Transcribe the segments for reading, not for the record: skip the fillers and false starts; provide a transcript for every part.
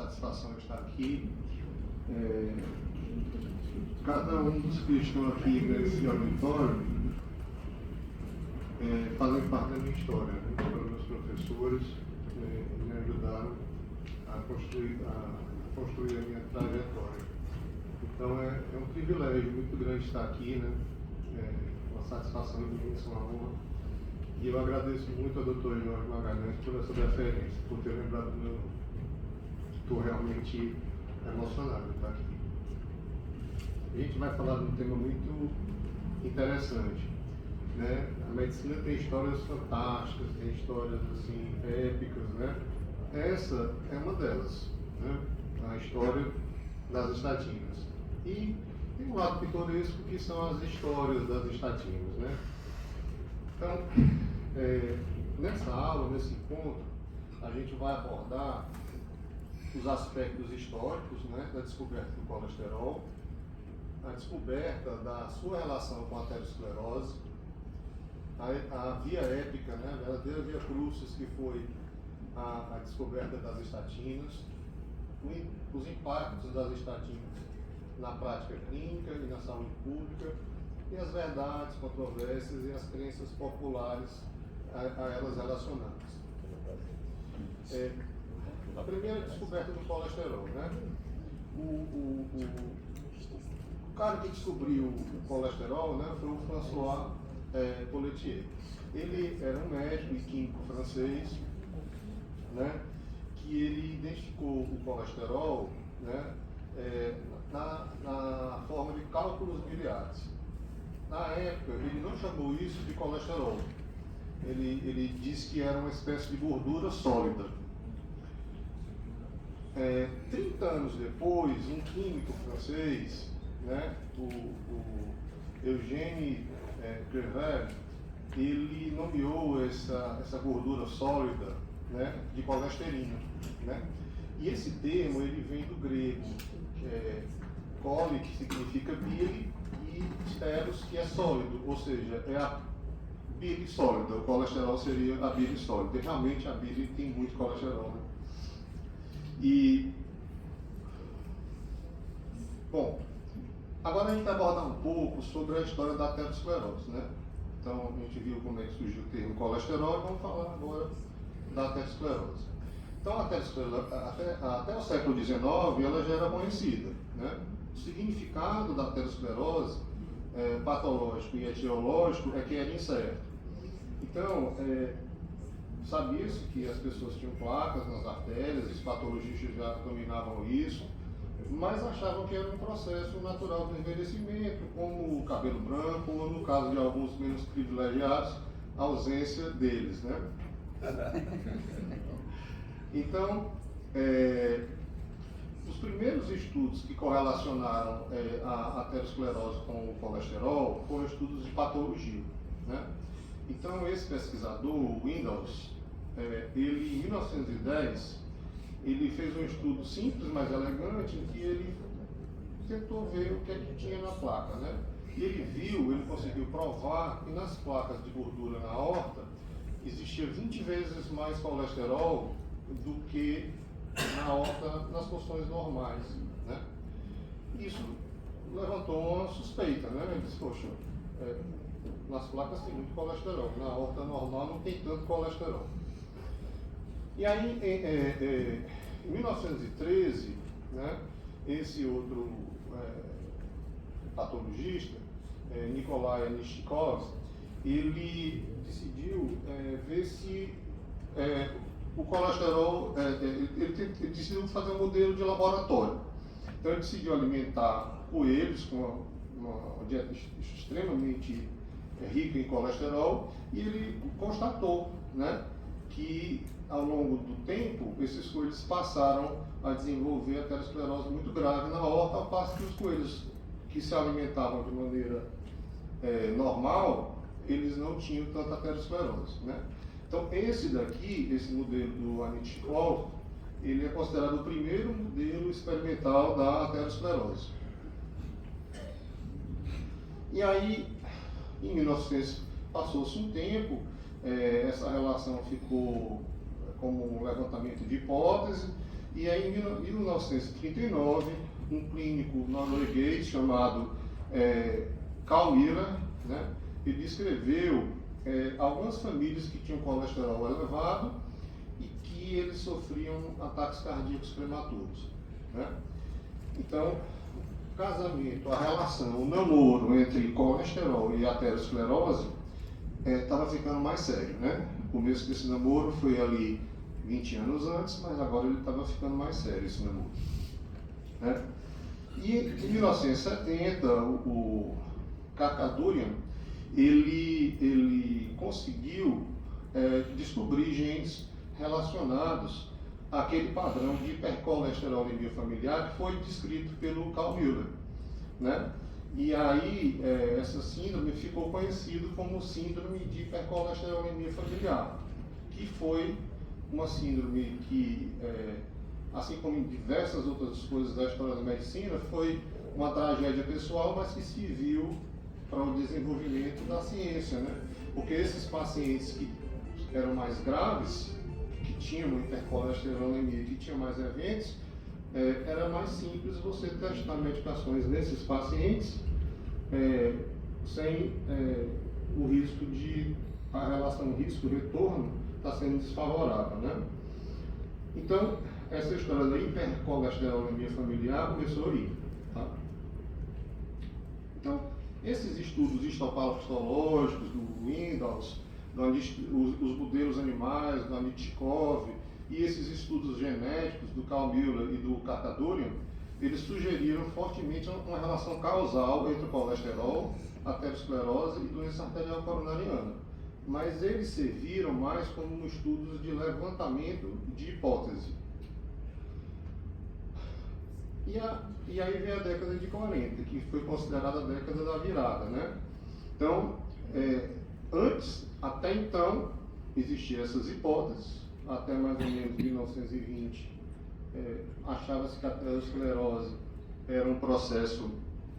satisfação estar aqui. Cada um dos que estão aqui nesse auditório fazem parte da minha história, né? Foram meus professores, me ajudaram a construir a minha trajetória. Então é um privilégio muito grande estar aqui, né? Uma satisfação imensa, uma honra. E eu agradeço muito ao Dr. Jorge Magalhães por essa deferência, por ter lembrado do meu nome. Estou realmente emocionado de estar aqui. A gente vai falar de um tema muito interessante, né? A medicina tem histórias fantásticas, tem histórias assim épicas, né? Essa é uma delas, né? A história das estatinas. E tem um lado pitoresco que são as histórias das estatinas, né? Então, nessa aula, nesse encontro, a gente vai abordar os aspectos históricos, né, da descoberta do colesterol, a descoberta da sua relação com a aterosclerose, a via épica, né, a verdadeira via crucis que foi a descoberta das estatinas, os impactos das estatinas na prática clínica e na saúde pública, e as verdades, controvérsias e as crenças populares a elas relacionadas. A primeira descoberta do colesterol, né? O cara que descobriu o colesterol, né, foi o François Polletier. Ele era um médico e químico francês, né, que ele identificou o colesterol, né, na forma de cálculos biliares. Na época, ele não chamou isso de colesterol. Ele disse que era uma espécie de gordura sólida. 30 anos depois, um químico francês, né, o Eugène Crevel, ele nomeou essa gordura sólida, né, de colesterina, né? E esse termo ele vem do grego, coli, que significa bile, e steros, que é sólido, ou seja, é a bile sólida. O colesterol seria a bile sólida. E realmente a bile tem muito colesterol, né? E, bom, agora a gente vai abordar um pouco sobre a história da aterosclerose, né? Então, a gente viu como é que surgiu o termo colesterol e vamos falar agora da aterosclerose. Então, a aterosclerose, até o século XIX, ela já era conhecida, né? O significado da aterosclerose patológico e etiológico é que era incerto. Então, sabia-se que as pessoas tinham placas nas artérias, os patologistas já dominavam isso, mas achavam que era um processo natural do envelhecimento, como o cabelo branco, ou no caso de alguns menos privilegiados, a ausência deles, né? Então, os primeiros estudos que correlacionaram a aterosclerose com o colesterol foram estudos de patologia, né? Então, esse pesquisador, o Windaus, ele, em 1910, ele fez um estudo simples, mas elegante, em que ele tentou ver o que é que tinha na placa, né? E ele conseguiu provar que nas placas de gordura na aorta existia 20 vezes mais colesterol do que na aorta nas porções normais, né? Isso levantou uma suspeita, né? Ele disse, poxa, nas placas tem muito colesterol, na aorta normal não tem tanto colesterol. E aí, em 1913, né, esse outro patologista, Nikolai Anischikov, ele decidiu ver se o colesterol, ele decidiu fazer um modelo de laboratório. Então ele decidiu alimentar coelhos com uma dieta extremamente rica em colesterol e ele constatou, né, que ao longo do tempo esses coelhos passaram a desenvolver aterosclerose muito grave na aorta, ao passo que os coelhos que se alimentavam de maneira normal, eles não tinham tanta aterosclerose, né? Então esse modelo do Anischikov, ele é considerado o primeiro modelo experimental da aterosclerose. E aí, em 1900, passou-se um tempo, essa relação ficou como um levantamento de hipótese, E aí, em 1939, um clínico norueguês chamado Carl Miller, né, ele descreveu algumas famílias que tinham colesterol elevado e que eles sofriam ataques cardíacos prematuros, né? Então, o casamento, a relação, o namoro entre colesterol e aterosclerose estava ficando mais sério, né? O começo desse namoro foi ali 20 anos antes, mas agora ele estava ficando mais sério, esse namoro, né? E em 1970, o Kakadurian, ele conseguiu descobrir genes relacionados àquele padrão de hipercolesterolemia familiar que foi descrito pelo Carl Miller, né? E aí, essa síndrome ficou conhecida como síndrome de hipercolesterolemia familiar, que foi uma síndrome que, assim como em diversas outras coisas da história da medicina, foi uma tragédia pessoal, mas que serviu para o desenvolvimento da ciência, né? Porque esses pacientes que eram mais graves, que tinham uma hipercolesterolemia, que tinham mais eventos, era mais simples você testar medicações nesses pacientes sem o risco a relação risco-retorno está sendo desfavorável, né? Então, essa história da hipercolesterolemia familiar começou aí, tá? Então, esses estudos histopatológicos do Windows, os modelos animais, do Anitikov, e esses estudos genéticos do Carl Miller e do Kakadurian, eles sugeriram fortemente uma relação causal entre o colesterol, aterosclerose e doença arterial coronariana. Mas eles serviram mais como estudos de levantamento de hipótese. E aí vem a década de 40, que foi considerada a década da virada, né? Então, até então, existiam essas hipóteses, até mais ou menos 1920, achava-se que a aterosclerose era um processo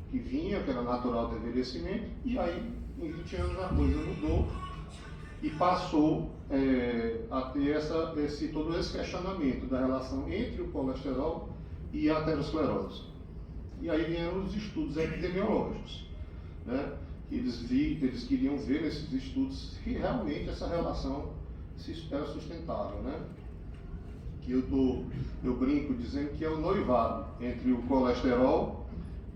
que era natural do envelhecimento, e aí, em 20 anos, a coisa mudou e passou a ter todo esse questionamento da relação entre o colesterol e a aterosclerose. E aí vieram os estudos epidemiológicos, né? Eles queriam ver nesses estudos que realmente essa relação era sustentável, né? Que eu brinco dizendo que é o noivado entre o colesterol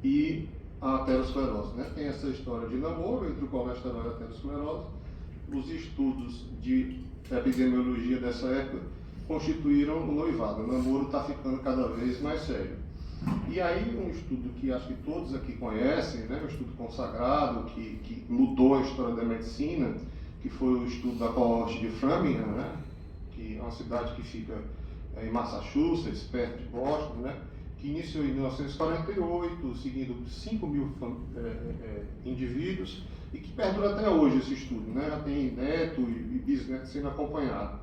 e a aterosclerose, né? Tem essa história de namoro entre o colesterol e a aterosclerose. Os estudos de epidemiologia dessa época constituíram o noivado. O namoro está ficando cada vez mais sério. E aí um estudo que acho que todos aqui conhecem, né? Um estudo consagrado que mudou a história da medicina, que foi o estudo da coorte de Framingham, né? Que é uma cidade que fica em Massachusetts, perto de Boston, né? Que iniciou em 1948, seguindo 5 mil indivíduos, e que perdura até hoje esse estudo, né? Já tem neto e bisneto sendo acompanhado.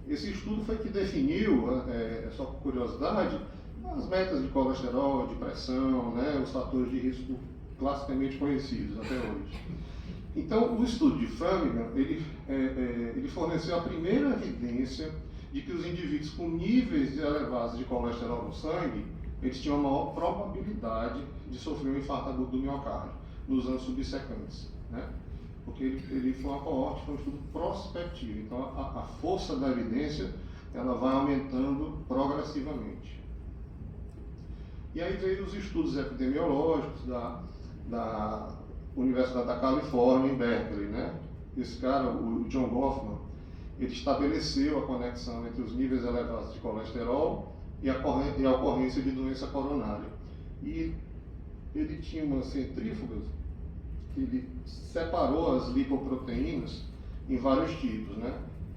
Esse estudo foi que definiu, só por curiosidade, as metas de colesterol, de pressão, né? Os fatores de risco classicamente conhecidos até hoje. Então, o estudo de Framingham, ele forneceu a primeira evidência de que os indivíduos com níveis elevados de colesterol no sangue, eles tinham a maior probabilidade de sofrer um infarto agudo do miocárdio nos anos subsequentes, né? Porque ele foi uma coorte, foi um estudo prospectivo. Então, a força da evidência, ela vai aumentando progressivamente. E aí veio os estudos epidemiológicos da Universidade da Califórnia, em Berkeley, né? Esse cara, o John Goffman, ele estabeleceu a conexão entre os níveis elevados de colesterol e a ocorrência de doença coronária. E ele tinha umas centrífugas, ele separou as lipoproteínas em vários tipos, né?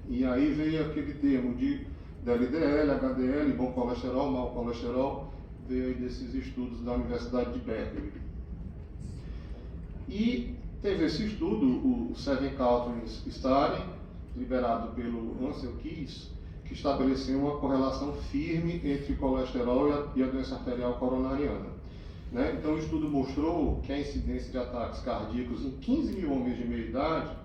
E aí veio aquele termo de LDL, HDL, bom colesterol, mau colesterol, veio aí desses estudos da Universidade de Berkeley. E teve esse estudo, o Seven Countries Study, liderado pelo Ansel Keys, que estabeleceu uma correlação firme entre o colesterol e a doença arterial coronariana, né? Então o estudo mostrou que a incidência de ataques cardíacos em 15 mil homens de meia idade,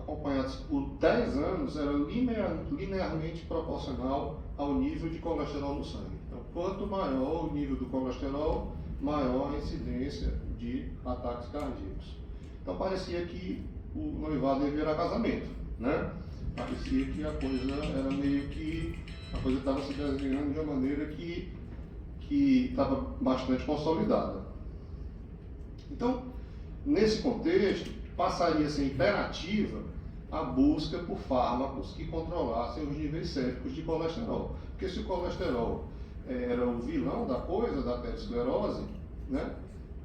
acompanhados por 10 anos era linearmente proporcional ao nível de colesterol no sangue. Então, quanto maior o nível do colesterol, maior a incidência de ataques cardíacos. Então, parecia que o noivado ia virar casamento, né? Parecia que a coisa era meio que... a coisa estava se desenhando de uma maneira que estava bastante consolidada. Então, nesse contexto, passaria a ser imperativa a busca por fármacos que controlassem os níveis séricos de colesterol. Porque se o colesterol era o vilão da coisa, da aterosclerose, né?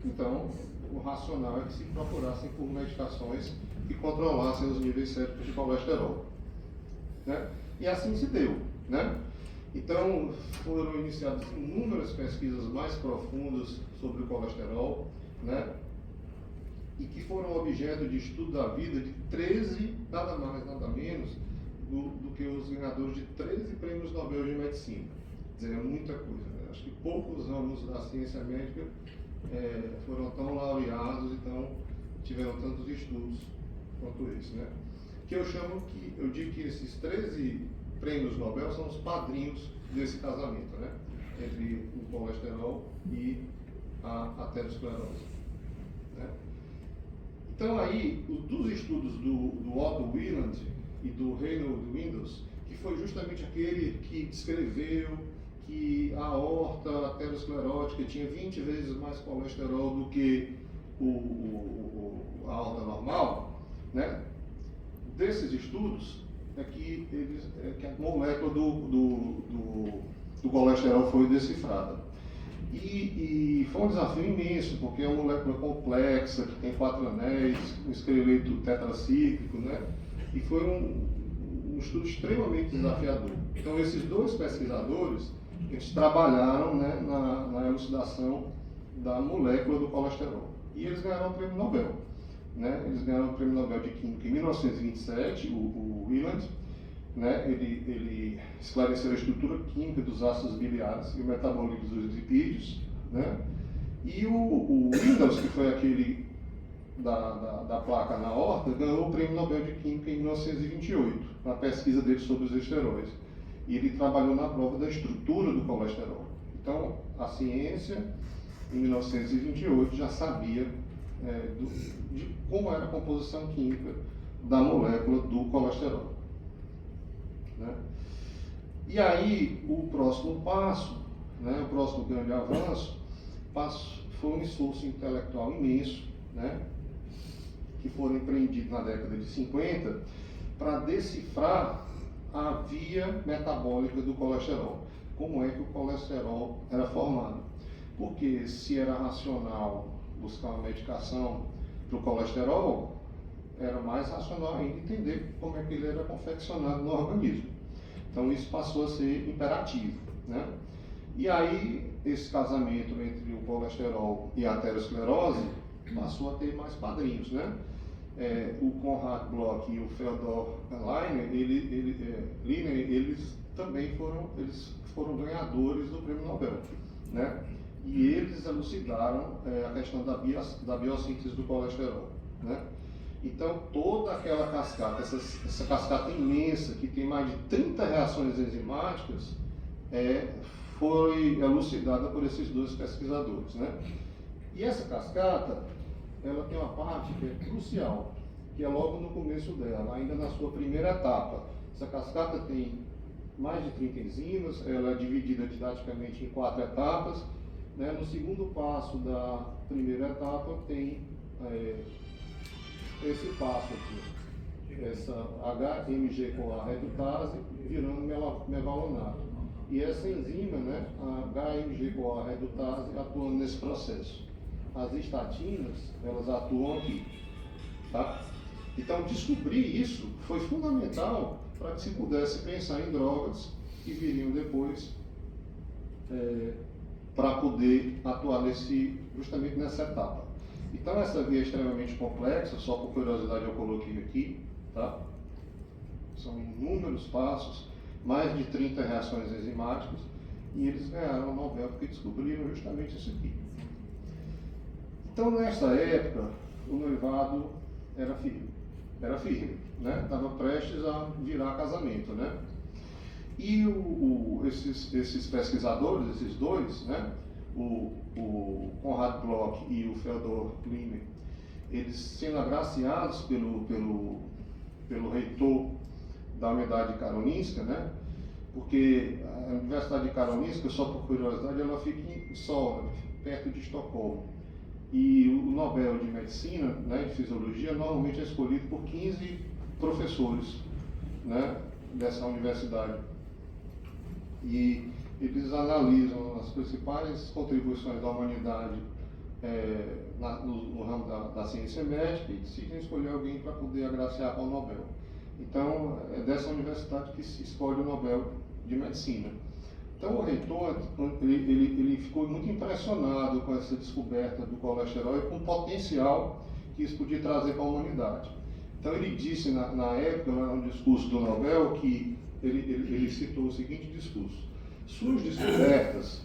Então o racional é que se procurassem por medicações que controlassem os níveis séricos de colesterol. Né? E assim se deu. Né? Então foram iniciadas inúmeras pesquisas mais profundas sobre o colesterol, né? E que foram objeto de estudo da vida de 13, nada mais, nada menos, do que os ganhadores de 13 prêmios Nobel de Medicina. Quer dizer, é muita coisa. Né? Acho que poucos ramos da ciência médica foram tão laureados e tiveram tantos estudos quanto esse. Né? Que eu digo que esses 13 prêmios Nobel são os padrinhos desse casamento, né? Entre o colesterol e a aterosclerose. Né? Então aí, dos estudos do Otto Wieland e do Reinhold Windows, que foi justamente aquele que descreveu que a aorta aterosclerótica tinha 20 vezes mais colesterol do que a aorta normal, né? Desses estudos é que a molécula do colesterol foi decifrada. E foi um desafio imenso, porque é uma molécula complexa, que tem 4 anéis, um esqueleto tetracíclico, né? E foi um estudo extremamente desafiador. Então, esses dois pesquisadores, eles trabalharam, né, na elucidação da molécula do colesterol. E eles ganharam o prêmio Nobel. Né? Eles ganharam o prêmio Nobel de Química em 1927, o Wieland. Né? Ele esclareceu a estrutura química dos ácidos biliares e o metabolismo dos lipídios. Né? E o Windows, que foi aquele da placa na aorta, ganhou o prêmio Nobel de Química em 1928, na pesquisa dele sobre os esteróides. E ele trabalhou na prova da estrutura do colesterol. Então, a ciência, em 1928, já sabia de como era a composição química da molécula do colesterol. Né? E aí, o próximo passo, né, o próximo grande avanço, foi um esforço intelectual imenso, né, que foram empreendidos na década de 50 para decifrar a via metabólica do colesterol. Como é que o colesterol era formado? Porque se era racional buscar uma medicação para o colesterol, era mais racional ainda entender como é que ele era confeccionado no organismo. Então isso passou a ser imperativo. Né? E aí esse casamento entre o colesterol e a aterosclerose passou a ter mais padrinhos. Né? O Konrad Bloch e o Feodor Leiner, eles também foram ganhadores do prêmio Nobel. Né? E eles elucidaram a questão da biossíntese do colesterol. Né? Então, toda aquela cascata, essa cascata imensa, que tem mais de 30 reações enzimáticas, foi elucidada por esses dois pesquisadores. Né? E essa cascata, ela tem uma parte que é crucial, que é logo no começo dela, ainda na sua primeira etapa. Essa cascata tem mais de 30 enzimas, ela é dividida didaticamente em 4 etapas. Né? No segundo passo da primeira etapa tem esse passo aqui, essa HMG-CoA redutase virando mevalonato. E essa enzima, né, a HMG-CoA redutase, atuando nesse processo. As estatinas, elas atuam aqui. Tá? Então, descobrir isso foi fundamental para que se pudesse pensar em drogas que viriam depois para poder atuar justamente nessa etapa. Então, essa via é extremamente complexa, só por curiosidade eu coloquei aqui, tá? São inúmeros passos, mais de 30 reações enzimáticas, e eles ganharam o Nobel porque descobriram justamente isso aqui. Então, nessa época, o noivado era firme. era firme, né? Estava prestes a virar casamento, né? E esses pesquisadores, esses dois, né? O Konrad Bloch e o Feodor Klimer, eles sendo agraciados pelo reitor da Universidade Karolinska, né? Porque a Universidade Karolinska, só por curiosidade, ela fica em Solna, perto de Estocolmo. E o Nobel de Medicina, né, de Fisiologia, normalmente é escolhido por 15 professores, né, dessa universidade. E eles analisam as principais contribuições da humanidade no ramo da ciência médica e decidem escolher alguém para poder agraciar com o Nobel. Então, é dessa universidade que se escolhe o Nobel de Medicina. Então, o reitor ele ficou muito impressionado com essa descoberta do colesterol e com o potencial que isso podia trazer para a humanidade. Então, ele disse na época, no discurso do Nobel, que ele citou o seguinte discurso: suas descobertas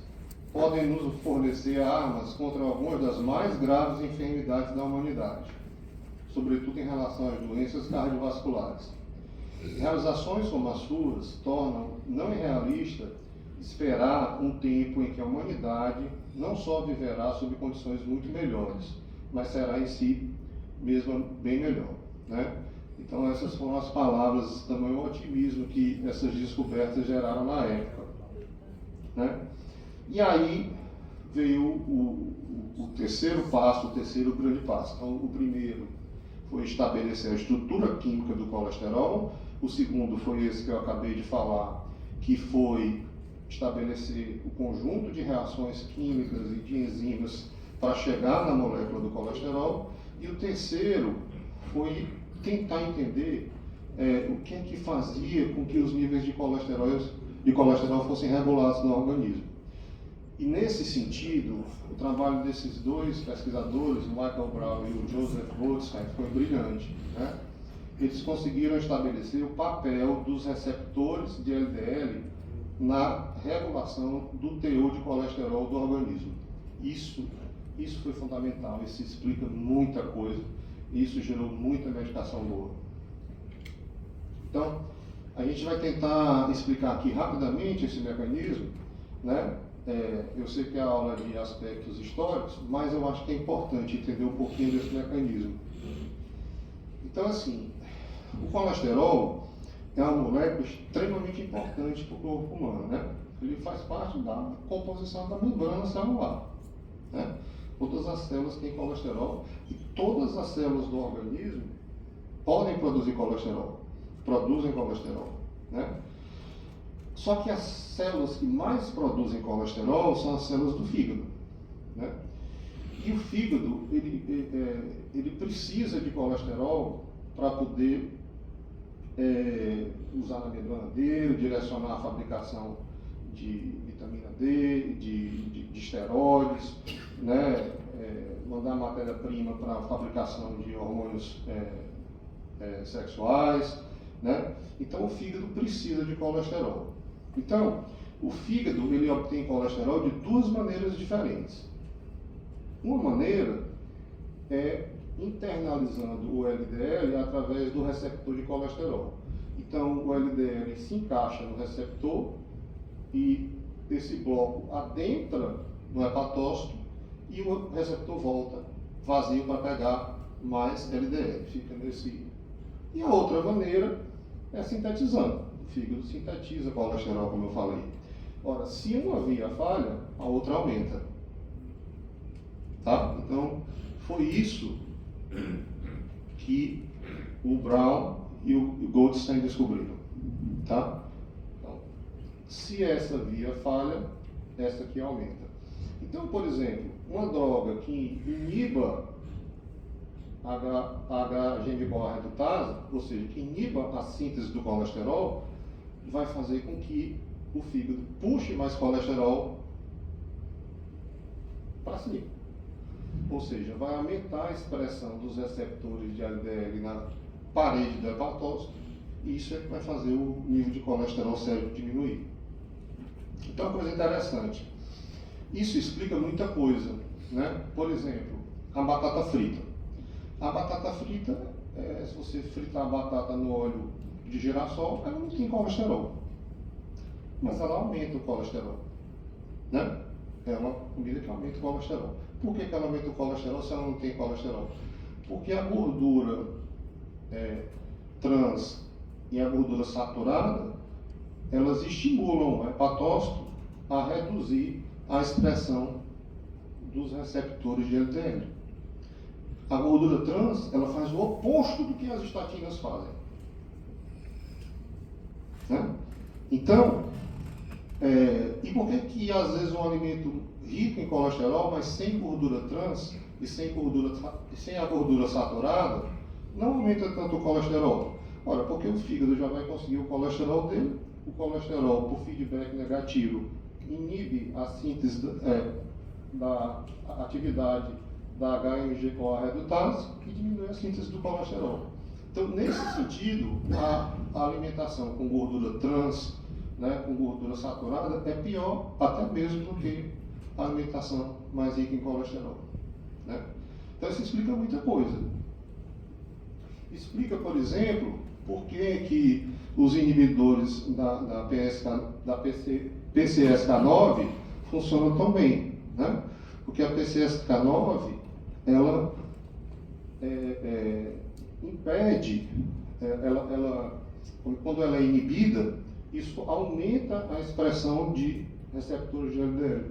podem nos fornecer armas contra algumas das mais graves enfermidades da humanidade, sobretudo em relação às doenças cardiovasculares. Realizações como as suas tornam não irrealista esperar um tempo em que a humanidade não só viverá sob condições muito melhores, mas será em si mesma bem melhor, né? Então essas foram as palavras, também o otimismo que essas descobertas geraram na época, né? E aí veio o terceiro passo, o terceiro grande passo. Então o primeiro foi estabelecer a estrutura química do colesterol. O segundo foi esse que eu acabei de falar, que foi estabelecer o conjunto de reações químicas e de enzimas para chegar na molécula do colesterol. E o terceiro foi tentar entender o que é que fazia com que os níveis de colesterol fossem regulados no organismo. E nesse sentido, o trabalho desses dois pesquisadores, o Michael Brown e o Joseph Goldstein, foi brilhante, né? Eles conseguiram estabelecer o papel dos receptores de LDL na regulação do teor de colesterol do organismo. Isso foi fundamental, isso explica muita coisa, isso gerou muita medicação boa. Então, a gente vai tentar explicar aqui rapidamente esse mecanismo, né? Eu sei que é a aula de aspectos históricos, mas eu acho que é importante entender um pouquinho desse mecanismo. Então, assim, o colesterol é uma molécula extremamente importante para o corpo humano, né? Ele faz parte da composição da membrana celular, né? Todas as células têm colesterol e todas as células do organismo podem produzir colesterol, produzem colesterol, né? Só que as células que mais produzem colesterol são as células do fígado, né? E o fígado, ele precisa de colesterol para poder usar na membrana dele, direcionar a fabricação de vitamina D, de esteroides, né? Mandar matéria-prima para a fabricação de hormônios sexuais, né? Então o fígado precisa de colesterol. Então, o fígado ele obtém colesterol de duas maneiras diferentes. Uma maneira é internalizando o LDL através do receptor de colesterol. Então, o LDL se encaixa no receptor e esse bloco adentra no hepatócito e o receptor volta vazio para pegar mais LDL. Fica nesse. E a outra maneira é sintetizando. O fígado sintetiza colesterol, como eu falei. Ora, se uma via falha, a outra aumenta. Tá? Então, foi isso que o Brown e o Goldstein descobriram. Tá? Então, se essa via falha, essa aqui aumenta. Então, por exemplo, uma droga que iniba a H-geniboa redutase, ou seja, que iniba a síntese do colesterol, vai fazer com que o fígado puxe mais colesterol para cima. Ou seja, vai aumentar a expressão dos receptores de LDL na parede do hepatócito, e isso é que vai fazer o nível de colesterol sério diminuir. Então, uma coisa interessante. Isso explica muita coisa, né? Por exemplo, a batata frita. A batata frita se você fritar a batata no óleo de girassol, ela não tem colesterol. Mas ela aumenta o colesterol, né? É uma comida que aumenta o colesterol. Por que ela aumenta o colesterol se ela não tem colesterol? Porque a gordura trans e a gordura saturada, elas estimulam o hepatócito a reduzir a expressão dos receptores de LDL. A gordura trans, ela faz o oposto do que as estatinas fazem, né? Então, e por que às vezes um alimento rico em colesterol, mas sem gordura trans e sem a gordura saturada, não aumenta tanto o colesterol? Ora, porque o fígado já vai conseguir o colesterol dele, o colesterol, por feedback negativo, inibe a síntese da atividade da HMG-CoA redutase e diminui a síntese do colesterol. Então, nesse sentido, a alimentação com gordura trans, né, com gordura saturada, é pior até mesmo do que a alimentação mais rica em colesterol, né? Então, isso explica muita coisa. Explica, por exemplo, por que os inibidores da PCSK9 funcionam tão bem, né? Porque a PCSK9, ela impede, quando ela é inibida, isso aumenta a expressão de receptores de LDL.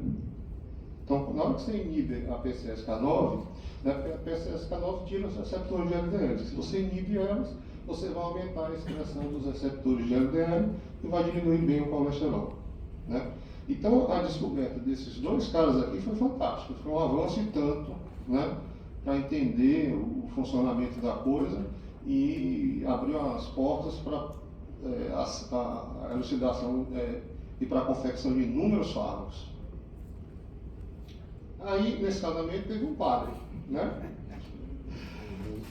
Então, na hora que você inibe a PCSK9, né, a PCSK9 tira os receptores de LDL. Se você inibe elas, você vai aumentar a expressão dos receptores de LDL e vai diminuir bem o colesterol, né? Então, a descoberta desses dois caras aqui foi fantástica. Foi um avanço e tanto, né, para entender o funcionamento da coisa e abriu as portas para a elucidação e para a confecção de inúmeros fármacos. Aí, nesse casamento, teve um padre, né,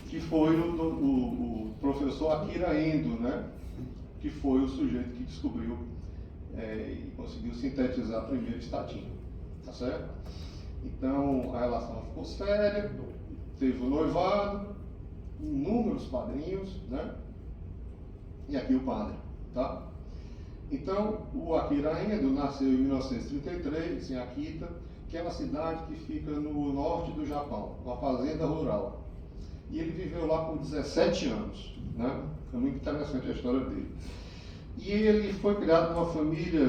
que foi o professor Akira Endo, né, que foi o sujeito que descobriu e conseguiu sintetizar a primeira estatina, tá certo? Então, a relação ficou séria, teve o noivado, inúmeros padrinhos, né? E aqui o padre, tá? Então, o Akira Endo nasceu em 1933, em Akita, que é uma cidade que fica no norte do Japão, uma fazenda rural. E ele viveu lá por 17 anos, né? É muito interessante a história dele. E ele foi criado numa família,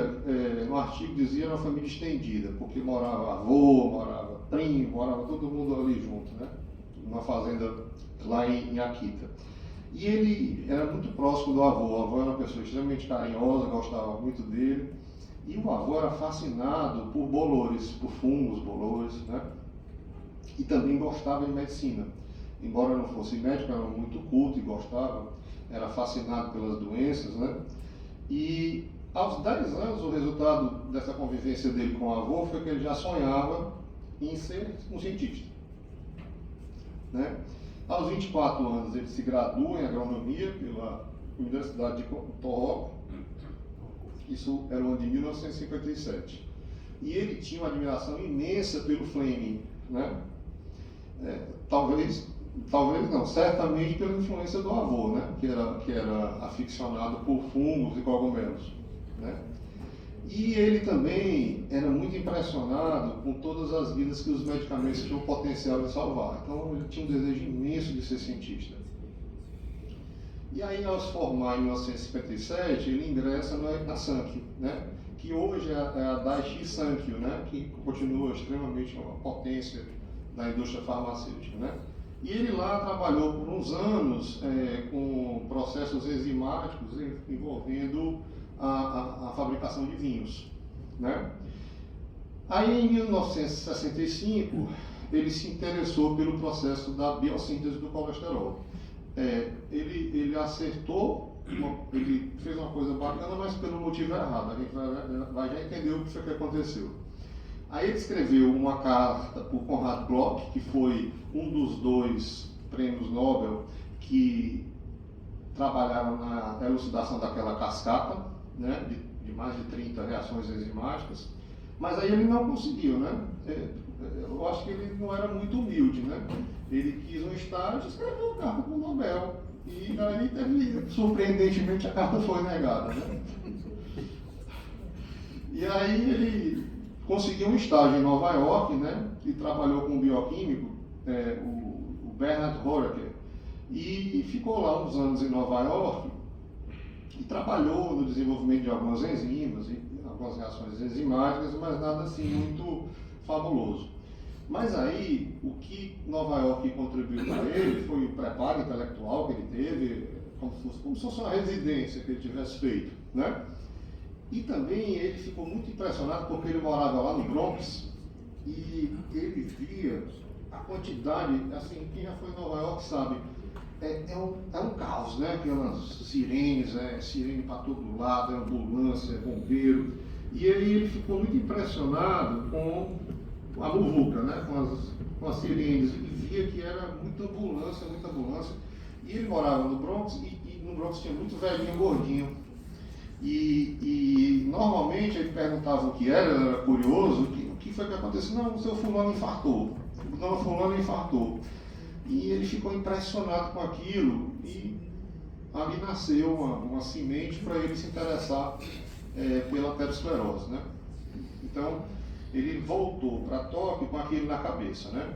no artigo dizia, uma família estendida, porque morava avô, morava primo, morava todo mundo ali junto, né? Numa fazenda lá em Akita. E ele era muito próximo do avô. O avô era uma pessoa extremamente carinhosa, gostava muito dele. E o avô era fascinado por bolores, por fungos, bolores, né? E também gostava de medicina. Embora não fosse médico, era muito culto e gostava, era fascinado pelas doenças, né? E aos 10 anos, o resultado dessa convivência dele com o avô foi que ele já sonhava em ser um cientista, né? Aos 24 anos, ele se gradua em agronomia pela Universidade de Tohoku. Isso era o ano de 1957. E ele tinha uma admiração imensa pelo Fleming, né? Talvez não, certamente pela influência do avô, né? que era aficionado por fungos e cogumelos, né? E ele também era muito impressionado com todas as vidas que os medicamentos tinham potencial de salvar. Então ele tinha um desejo imenso de ser cientista. E aí, ao se formar em 1957, ele ingressa na Sankyo, né? Que hoje é a Daiichi Sankyo, né? Que continua extremamente uma potência da indústria farmacêutica, né? E ele lá trabalhou por uns anos com processos enzimáticos envolvendo a fabricação de vinhos, né? Aí, em 1965, ele se interessou pelo processo da biossíntese do colesterol. Ele acertou, ele fez uma coisa bacana, mas pelo motivo errado. A gente vai já entender o que foi que aconteceu. Aí ele escreveu uma carta para o Conrad Bloch, que foi um dos 2 prêmios Nobel que trabalharam na elucidação daquela cascata, né, de mais de 30 reações enzimáticas. Mas aí ele não conseguiu, né? Eu acho que ele não era muito humilde, né? Ele quis um estágio e escreveu a carta para o Nobel. E aí teve, surpreendentemente, a carta foi negada, né? E aí ele conseguiu um estágio em Nova York, né? E trabalhou com um bioquímico, o Bernard Horaker. E ficou lá uns anos em Nova York e trabalhou no desenvolvimento de algumas enzimas, algumas reações enzimáticas, mas nada assim muito fabuloso. Mas aí, o que Nova York contribuiu para ele foi o preparo intelectual que ele teve, como se fosse uma residência que ele tivesse feito, né? E também ele ficou muito impressionado porque ele morava lá no Bronx e ele via a quantidade, assim, quem já foi em Nova York sabe, é um caos, né? Aquelas sirenes, sirene para todo lado, ambulância, bombeiro. E ele ficou muito impressionado com a muvuca, né? Com as sirenes. E via que era muita ambulância, muita ambulância. E ele morava no Bronx e no Bronx tinha muito velhinho gordinho. E normalmente ele perguntava o que era curioso, o que foi que aconteceu? Não, o seu fulano infartou. O dona fulano infartou. E ele ficou impressionado com aquilo e ali nasceu uma semente para ele se interessar pela aterosclerose, né? Então, ele voltou para Tóquio com aquilo na cabeça, né?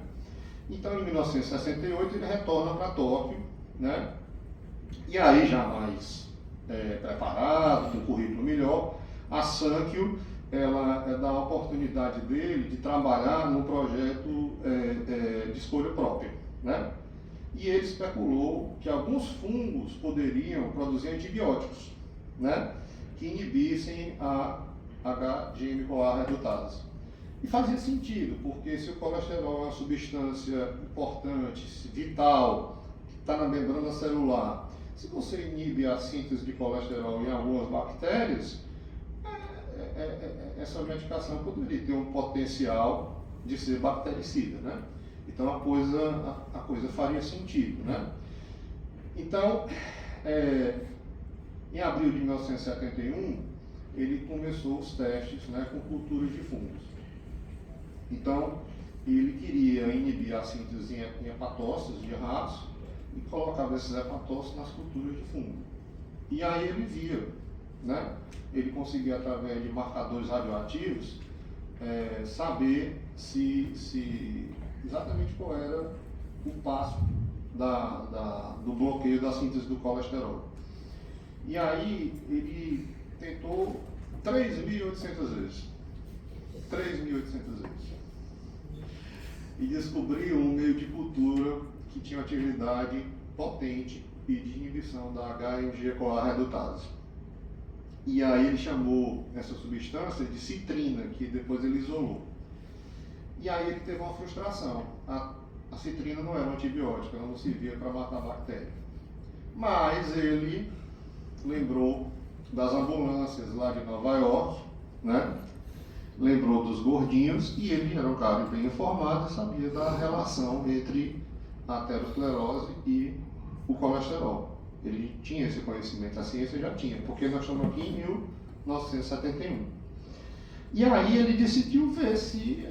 Então, em 1968, ele retorna para Tóquio, né? E aí, já mais preparado, com um currículo melhor, a Sankyo, ela dá a oportunidade dele de trabalhar num projeto de escolha própria, né? E ele especulou que alguns fungos poderiam produzir antibióticos, né? Que inibissem a HGM-CoA redutase. E fazia sentido, porque se o colesterol é uma substância importante, vital, que está na membrana celular, se você inibe a síntese de colesterol em algumas bactérias, essa medicação poderia ter um potencial de ser bactericida, né? Então a coisa faria sentido, né? Então, em abril de 1971, ele começou os testes, né, com culturas de fungos. Então, ele queria inibir a síntese em hepatócitos de ratos e colocava esses hepatócitos nas culturas de fungo. E aí ele via, né? Ele conseguia, através de marcadores radioativos, saber exatamente qual era o passo do bloqueio da síntese do colesterol. E aí ele tentou 3.800 vezes. 3.800 vezes. E descobriu um meio de cultura que tinha atividade potente e de inibição da HMG-CoA redutase. E aí ele chamou essa substância de citrina, que depois ele isolou. E aí ele teve uma frustração. A citrina não era um antibiótico, ela não servia para matar a bactéria. Mas ele lembrou das ambulâncias lá de Nova York, né? Lembrou dos gordinhos e ele era um cara bem informado e sabia da relação entre a aterosclerose e o colesterol. Ele tinha esse conhecimento, a ciência já tinha, porque nós estamos aqui em 1971. E aí ele decidiu ver se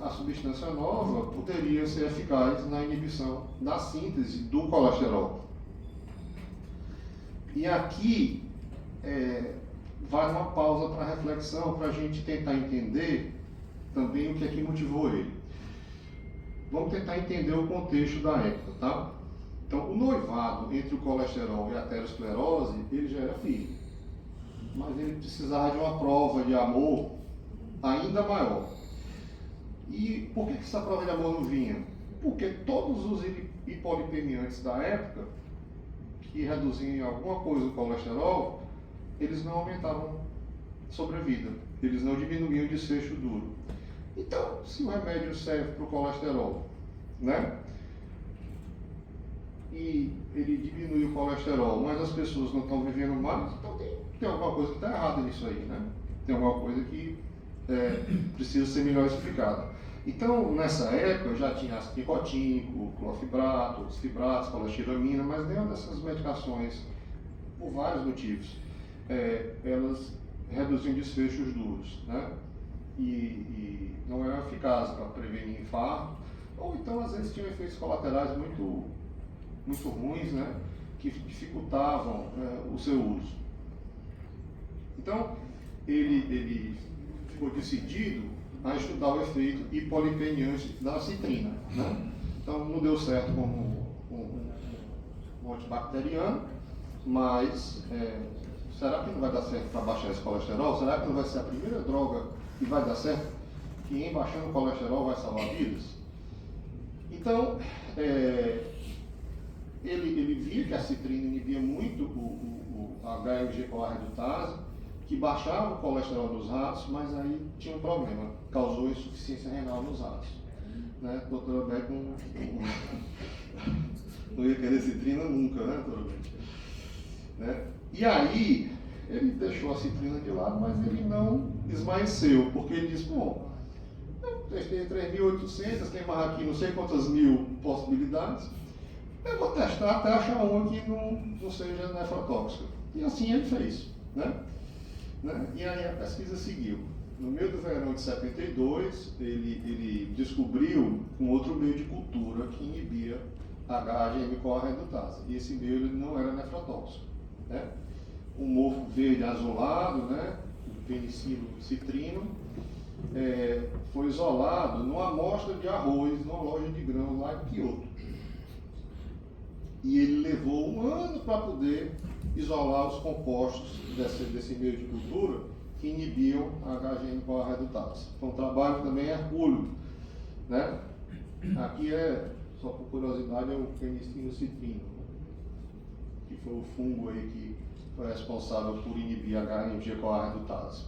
a substância nova poderia ser eficaz na inibição da síntese do colesterol. E aqui vale uma pausa para reflexão, para a gente tentar entender também o que é que motivou ele. Vamos tentar entender o contexto da época, tá? Então, o noivado entre o colesterol e a aterosclerose, ele já era filho. Mas ele precisava de uma prova de amor ainda maior. E por que essa prova de amor não vinha? Porque todos os hipolipemiantes da época, que reduziam em alguma coisa o colesterol, eles não aumentavam sobrevida, eles não diminuíam o desfecho duro. Então, se o remédio serve para o colesterol, né? E ele diminui o colesterol, mas as pessoas não estão vivendo mais, então tem alguma coisa que está errada nisso aí, né? Tem alguma coisa que precisa ser melhor explicada. Então, nessa época, já tinha ácido nicotínico, clorfibrato, outros fibratos, colestiramina, mas nenhuma dessas medicações, por vários motivos, elas reduziam desfechos duros, né? e não eram eficazes para prevenir infarto, ou então às vezes tinham efeitos colaterais muito, muito ruins, né, que dificultavam o seu uso. Então, ele ficou decidido a estudar o efeito hipolipemiante da citrina, né? Então, não deu certo como um antibacteriano, mas será que não vai dar certo para baixar esse colesterol? Será que não vai ser a primeira droga que vai dar certo, que em baixando o colesterol vai salvar vidas? Então, ele via que a citrina inibia muito a HMG-CoA redutase, que baixava o colesterol nos ratos, mas aí tinha um problema, causou insuficiência renal nos ratos. Né? Doutora Beck não ia querer citrina nunca, né, doutora Beck? Né? E aí, ele deixou a citrina de lado, mas ele não esmaeceu, porque ele disse, bom, eu testei 3.800, tem mais aqui não sei quantas mil possibilidades, eu vou testar até achar uma que não seja nefrotóxica. E assim ele fez, né? E aí a pesquisa seguiu. No meio do verão de 72, ele descobriu um outro meio de cultura que inibia a HMG-CoA redutase. E esse meio ele não era nefrotóxico, né? Um mofo verde azulado, né? O penicilo citrino, foi isolado numa amostra de arroz numa loja de grãos lá em Kyoto. E ele levou um ano para poder isolar os compostos desse meio de cultura que inibiam a HMG-CoA redutase. Foi um trabalho também hercúleo, né? Aqui só por curiosidade, é o penicilo citrino, que foi o fungo aí que foi responsável por inibir a HMG-CoA redutase.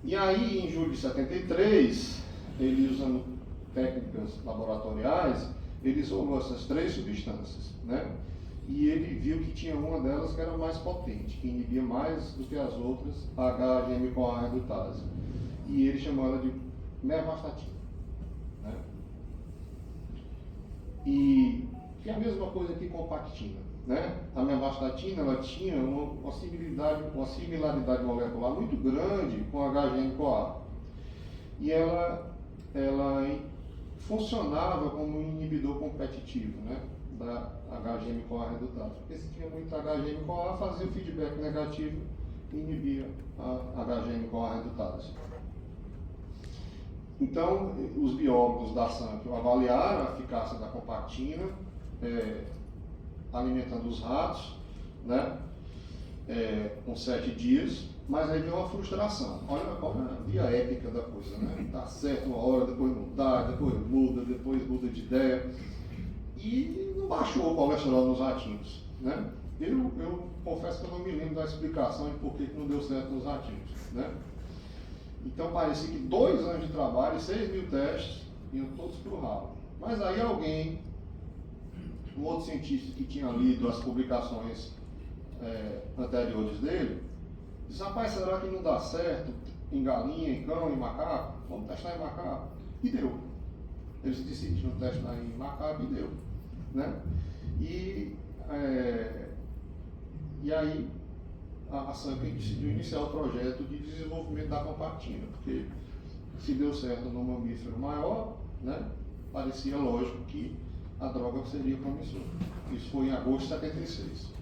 E aí, em julho de 73, ele usando técnicas laboratoriais, ele isolou essas 3 substâncias, né? E ele viu que tinha uma delas que era mais potente, que inibia mais do que as outras a HMG-CoA redutase. E ele chamou ela de mervastatina, né? E é a mesma coisa que com pactina, né? A mervastatina ela tinha uma similaridade molecular muito grande com a HMG-CoA. E ela funcionava como um inibidor competitivo, né, da HMG-CoA redutase. Porque se tinha muito HMG-CoA, fazia o feedback negativo e inibia a HMG-CoA redutase. Então, os biólogos da Sanpio avaliaram a eficácia da compactina, alimentando os ratos, né, com 7 dias, mas aí veio uma frustração. Olha a via épica da coisa, né? Dá certo uma hora, depois não dá, depois muda de ideia. E não baixou o colesterol nos ratinhos, né? Eu confesso que eu não me lembro da explicação de por que não deu certo nos ratinhos, né? Então parecia que 2 anos de trabalho e 6.000 testes iam todos para o ralo. Mas aí alguém, um outro cientista que tinha lido as publicações anteriores dele, disse, rapaz, será que não dá certo em galinha, em cão, em macaco? Vamos testar em macaco. E deu. Eles decidiram testar em macaco e deu, né? E aí a Sanpio decidiu iniciar o projeto de desenvolvimento da compactina, porque se deu certo no mamífero maior, né, parecia lógico que a droga seria promissora. Isso foi em agosto de 76.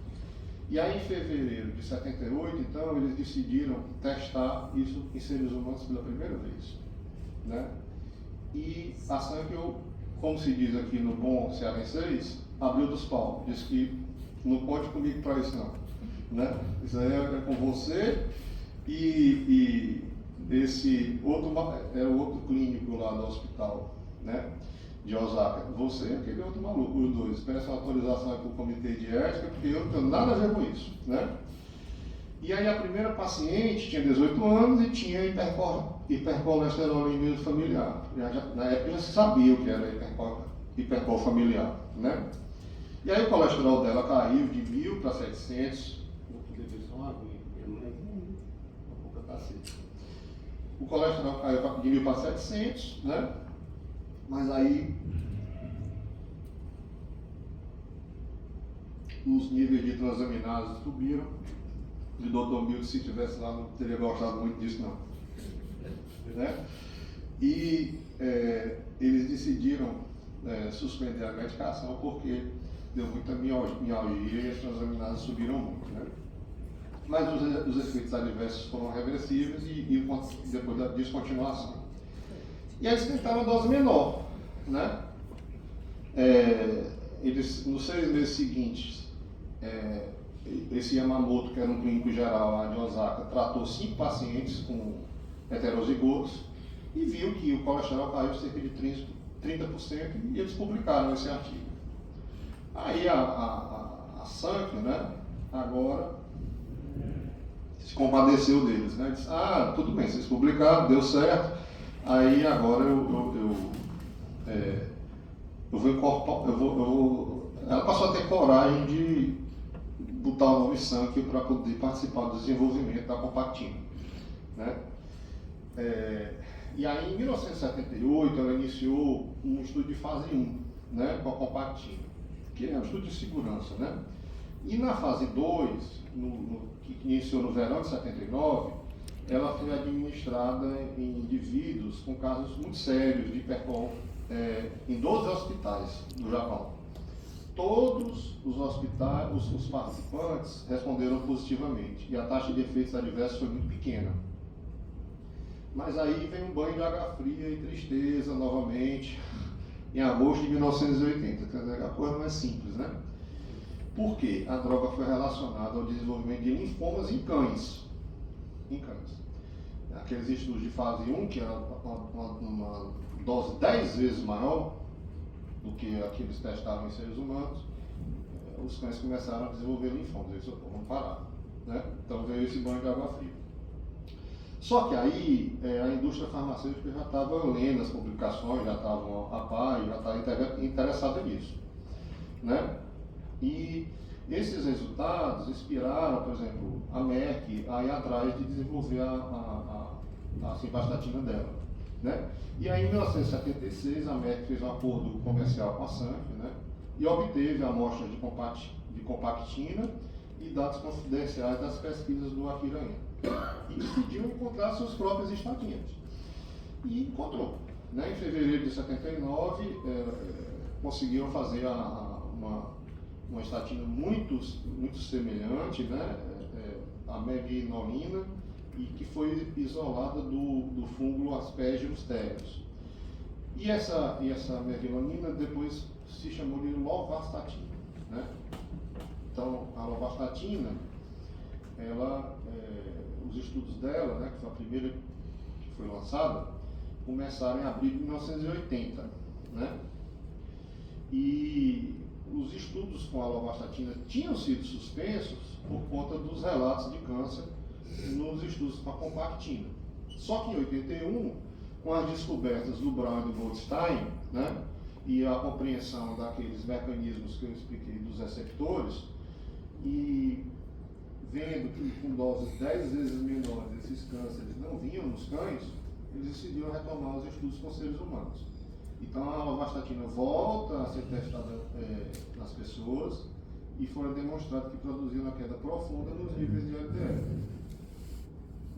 E aí, em fevereiro de 78, então, eles decidiram testar isso em seres humanos pela primeira vez, né? E a Sanpio, como se diz aqui no bom cearense, abriu dos pau. Disse que não pode comigo para isso não, né? Isso aí é com você e esse outro, era o outro clínico lá do hospital, né, de Osaka. Você e aquele outro maluco, os dois. Peçam autorização para o comitê de ética, porque eu não tenho nada a ver com isso, né? E aí a primeira paciente tinha 18 anos e tinha hipercolesterolemia familiar. Na época já se sabia o que era hipercol familiar, né? E aí o colesterol dela caiu de 1.000 para 700. Vou poder ver só uma aguinha, minha mãe uma pouca cacete. O colesterol caiu de 1.000 para 700, né? Mas aí os níveis de transaminases subiram. E o Dr. Milton, se estivesse lá, não teria gostado muito disso, não. né? E eles decidiram suspender a medicação porque deu muita mialgia e as transaminases subiram muito, né? Mas os efeitos adversos foram reversíveis e depois da descontinuação. E aí eles tentaram a dose menor, né? Eles, nos 6 meses seguintes, esse Yamamoto, que era um clínico geral lá de Osaka, tratou 5 pacientes com heterozigotos e viu que o colesterol caiu cerca de 30% e eles publicaram esse artigo. Aí a Sankyo, né, agora se compadeceu deles, né? Disse, tudo bem, vocês publicaram, deu certo, aí agora eu vou incorporar, ela passou a ter coragem de botar o nome Sankyo para poder participar do desenvolvimento da compactina, né? E aí em 1978 ela iniciou um estudo de fase 1, né, com a compactina, que é um estudo de segurança, né? E na fase 2, que iniciou no verão de 79, ela foi administrada em indivíduos com casos muito sérios de hipercol em 12 hospitais do Japão. Todos os hospitais, os participantes responderam positivamente e a taxa de efeitos adversos foi muito pequena. Mas aí vem um banho de água fria e tristeza novamente, em agosto de 1980. Quer dizer, a coisa não é simples, né? Por quê? A droga foi relacionada ao desenvolvimento de linfomas em cães. Aqueles estudos de fase 1, que era uma dose 10 vezes maior do que a que eles testavam em seres humanos, os cães começaram a desenvolver linfomas. Eles disseram, vamos parar, né? Então veio esse banho de água fria. Só que aí a indústria farmacêutica já estava lendo as publicações, já estavam a par, já estava interessada nisso, né? E esses resultados inspiraram, por exemplo, a Merck a ir atrás de desenvolver a simvastatina dela, né? E aí em 1976 a Merck fez um acordo comercial com a Sankyo, né? E obteve amostras de compactina e dados confidenciais das pesquisas do Akira Endo. E decidiu encontrar suas próprias estatinas. E encontrou, né? Em fevereiro de 79 conseguiram fazer uma estatina muito semelhante, né? A mevinolina, e que foi isolada do fungo Aspergillus terreus. E essa mevinolina depois se chamou de lovastatina, né? Então a lovastatina, os estudos dela, né, que foi a primeira que foi lançada, começaram em abril de 1980, né? E os estudos com a lovastatina tinham sido suspensos por conta dos relatos de câncer nos estudos com a compactina. Só que em 81, com as descobertas do Brown e do Goldstein, né, e a compreensão daqueles mecanismos que eu expliquei dos receptores, e vendo que com doses 10 vezes menores esses cânceres não vinham nos cães, eles decidiram retomar os estudos com seres humanos. Então a lovastatina volta a ser testada nas pessoas e foi demonstrado que produziu uma queda profunda nos níveis de LDL.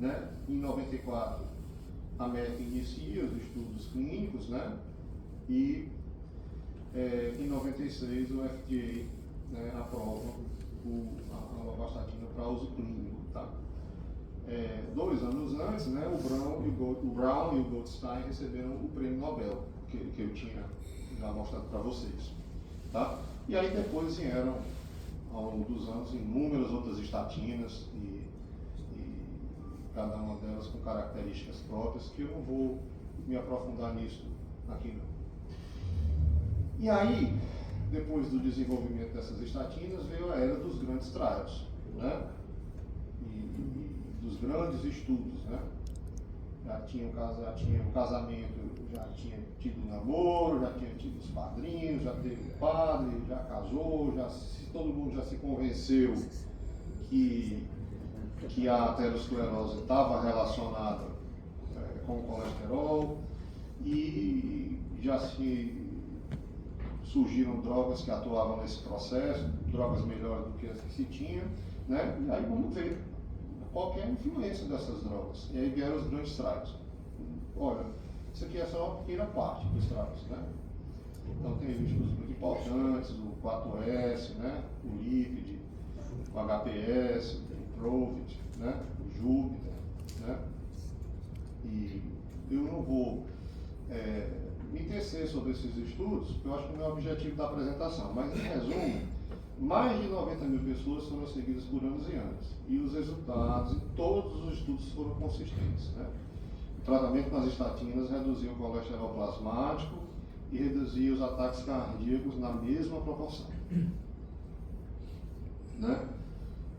Né? Em 94 a Merck inicia os estudos clínicos, né? E em 96 o FDA, né, aprova a lovastatina para uso clínico, tá? 2 anos antes, né, o Brown e o Goldstein receberam o prêmio Nobel, que eu tinha já mostrado para vocês, tá? E aí depois vieram, ao longo dos anos, inúmeras outras estatinas e cada uma delas com características próprias, que eu não vou me aprofundar nisso aqui não. E aí, depois do desenvolvimento dessas estatinas, veio a era dos grandes trials, né? E dos grandes estudos, né? Já tinha um casamento, já tinha tido um namoro, já tinha tido os padrinhos, já teve o padre, já casou, todo mundo já se convenceu que a aterosclerose estava relacionada com o colesterol, e já surgiram drogas que atuavam nesse processo, drogas melhores do que as que se tinha, né? E aí vamos ver qual que é a influência dessas drogas. E aí vieram os grandes trials, olha, isso aqui é só uma pequena parte dos estragos, né? Então tem estudos muito importantes, o 4S, né? O LIPID, o HPS, o PROVIT, né? O Júpiter, né? E eu não vou me tecer sobre esses estudos, porque eu acho que não é o objetivo da apresentação, mas em resumo, mais de 90 mil pessoas foram seguidas por anos e anos, e os resultados em todos os estudos foram consistentes, né? O tratamento com as estatinas reduziu o colesterol plasmático e reduzia os ataques cardíacos na mesma proporção, né?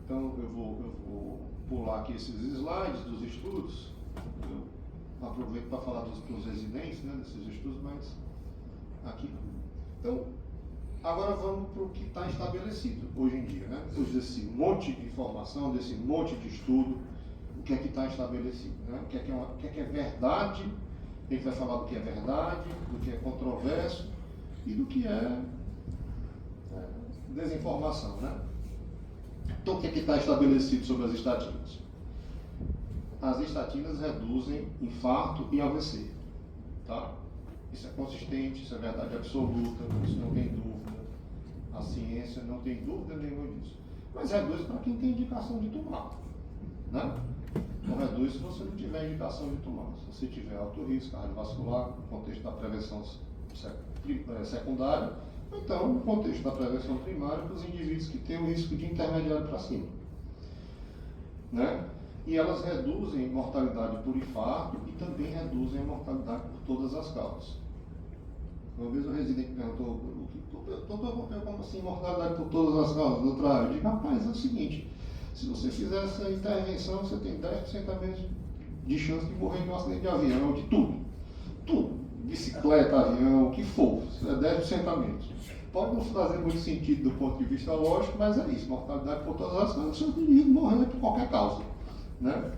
Então eu vou pular aqui esses slides dos estudos. Eu aproveito para falar dos residentes, né, desses estudos, mas aqui não. Então, agora vamos para o que está estabelecido hoje em dia, né? Depois desse monte de informação, desse monte de estudo, o que é que está estabelecido, né? O que é verdade, a gente vai falar do que é verdade, do que é controverso e do que é desinformação, né? Então, o que é que está estabelecido sobre as estatinas? As estatinas reduzem infarto e AVC, tá? Isso é consistente, isso é verdade absoluta, isso não tem dúvida. A ciência não tem dúvida nenhuma disso. Mas reduz para quem tem indicação de tomar, né? Não reduz se você não tiver indicação de tomar. Se você tiver alto risco cardiovascular, no contexto da prevenção secundária, então no contexto da prevenção primária, para os indivíduos que têm o risco de intermediário para cima, né? E elas reduzem mortalidade por infarto e também reduzem a mortalidade por todas as causas. Uma vez o residente perguntou, doutor, como assim mortalidade por todas as causas? Doutor, eu digo, rapaz, é o seguinte, se você fizer essa intervenção, você tem 10% a menos de chance de morrer de um acidente de avião, de tudo, bicicleta, avião, o que for, é 10% a menos. Pode não fazer muito sentido do ponto de vista lógico, mas é isso, mortalidade por todas as causas, você tem que morrer por qualquer causa, né?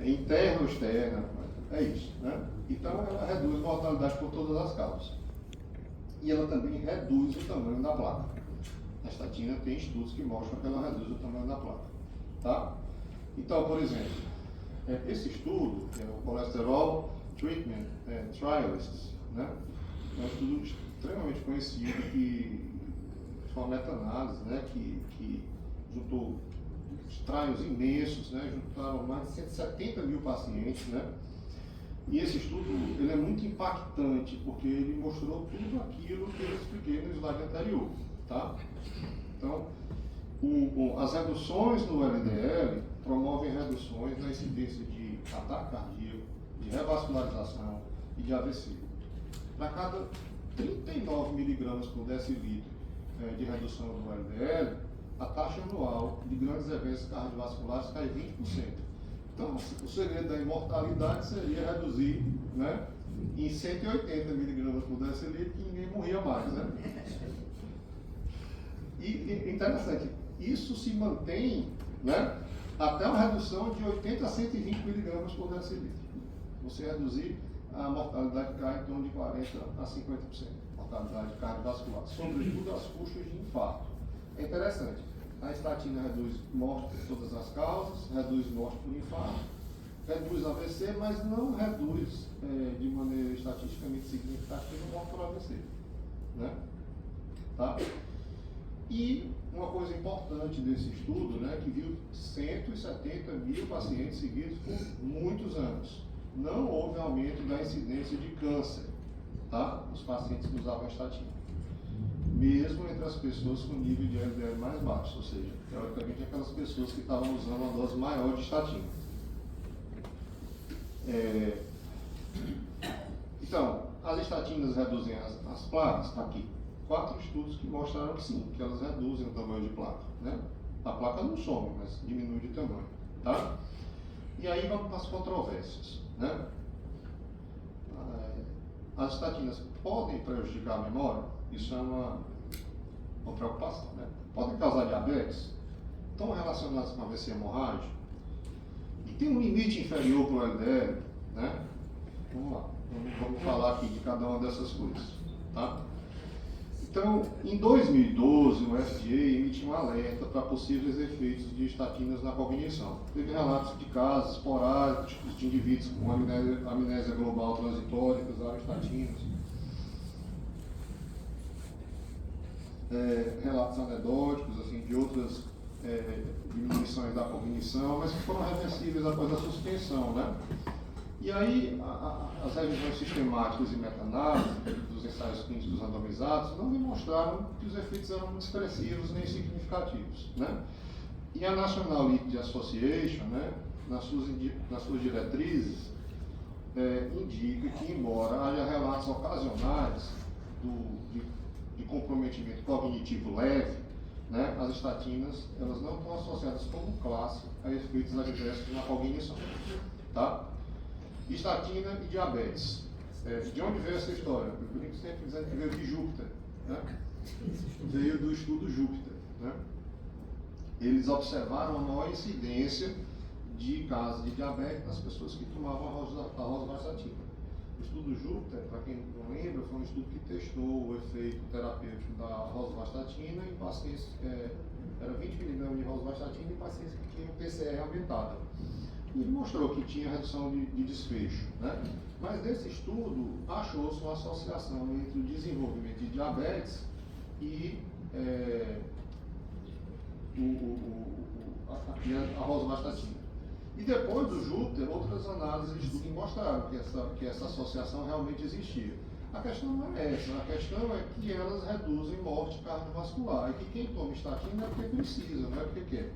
Interna ou externa, é isso, né? Então ela reduz a mortalidade por todas as causas. E ela também reduz o tamanho da placa. A estatina tem estudos que mostram que ela reduz o tamanho da placa, tá? Então, por exemplo, esse estudo, que é o Cholesterol Treatment Trialists, né? É um estudo extremamente conhecido que foi uma meta-análise, né? Que juntou trials imensos, né? Juntaram mais de 170 mil pacientes, né? E esse estudo ele é muito impactante, porque ele mostrou tudo aquilo que eu expliquei no slide anterior, tá? Então, as reduções no LDL promovem reduções na incidência de ataque cardíaco, de revascularização e de AVC. Para cada 39 miligramas por decilitro de redução do LDL, a taxa anual de grandes eventos cardiovasculares cai 20%. Então, o segredo da imortalidade seria reduzir, né, em 180 miligramas por decilitro, que ninguém morria mais, né? E interessante, isso se mantém, né, até uma redução de 80 a 120 miligramas por decilitro. Você reduzir, a mortalidade cai em torno de 40 a 50%, mortalidade cardiovascular, sobretudo as custas de infarto. É interessante. A estatina reduz morte por todas as causas, reduz morte por infarto, reduz AVC, mas não reduz de maneira estatisticamente significativa morte por AVC, né? Tá? E uma coisa importante desse estudo, né, que viu 170 mil pacientes seguidos por muitos anos. Não houve aumento da incidência de câncer, tá? Os pacientes que usavam estatina. Mesmo entre as pessoas com nível de LDL mais baixo, ou seja, teoricamente aquelas pessoas que estavam usando uma dose maior de estatina. Então, as estatinas reduzem as placas, está aqui. 4 estudos que mostraram que sim, que elas reduzem o tamanho de placa, né? A placa não some, mas diminui de tamanho, tá? E aí vamos para as controvérsias, né? As estatinas podem prejudicar a memória? Isso é uma preocupação, né? Podem causar diabetes? Estão relacionadas com AVC hemorrágico? E tem um limite inferior para o LDL, né? Vamos lá, vamos falar aqui de cada uma dessas coisas, tá? Então, em 2012, o FDA emitiu um alerta para possíveis efeitos de estatinas na cognição. Teve relatos de casos esporádicos de indivíduos com amnésia global transitória que usaram estatinas. Relatos anedóticos, assim, de outras diminuições da cognição, mas que foram reversíveis após a suspensão, né? E aí, as revisões sistemáticas e meta-análise dos ensaios clínicos randomizados não demonstraram que os efeitos eram muito expressivos nem significativos, né? E a National Lipid Association, né, nas suas diretrizes, indica que, embora haja relatos ocasionais de comprometimento cognitivo leve, né, as estatinas elas não estão associadas como classe a efeitos adversos na cognição, tá? Estatina e diabetes. De onde veio essa história? Eu brinco sempre dizendo que veio de Júpiter, né? Veio do estudo Júpiter, né? Eles observaram a maior incidência de casos de diabetes nas pessoas que tomavam a rosuvastatina. O estudo Júpiter, para quem não lembra, foi um estudo que testou o efeito terapêutico da rosuvastatina em pacientes, era 20 mg de rosuvastatina em pacientes que tinham PCR aumentada. E ele mostrou que tinha redução de desfecho, né? Mas nesse estudo achou-se uma associação entre o desenvolvimento de diabetes e a rosuvastatina. E depois do Júpiter, outras análises de estudo mostraram que essa associação realmente existia. A questão não é essa, a questão é que elas reduzem morte cardiovascular e que quem toma estatina é porque precisa, não é porque quer.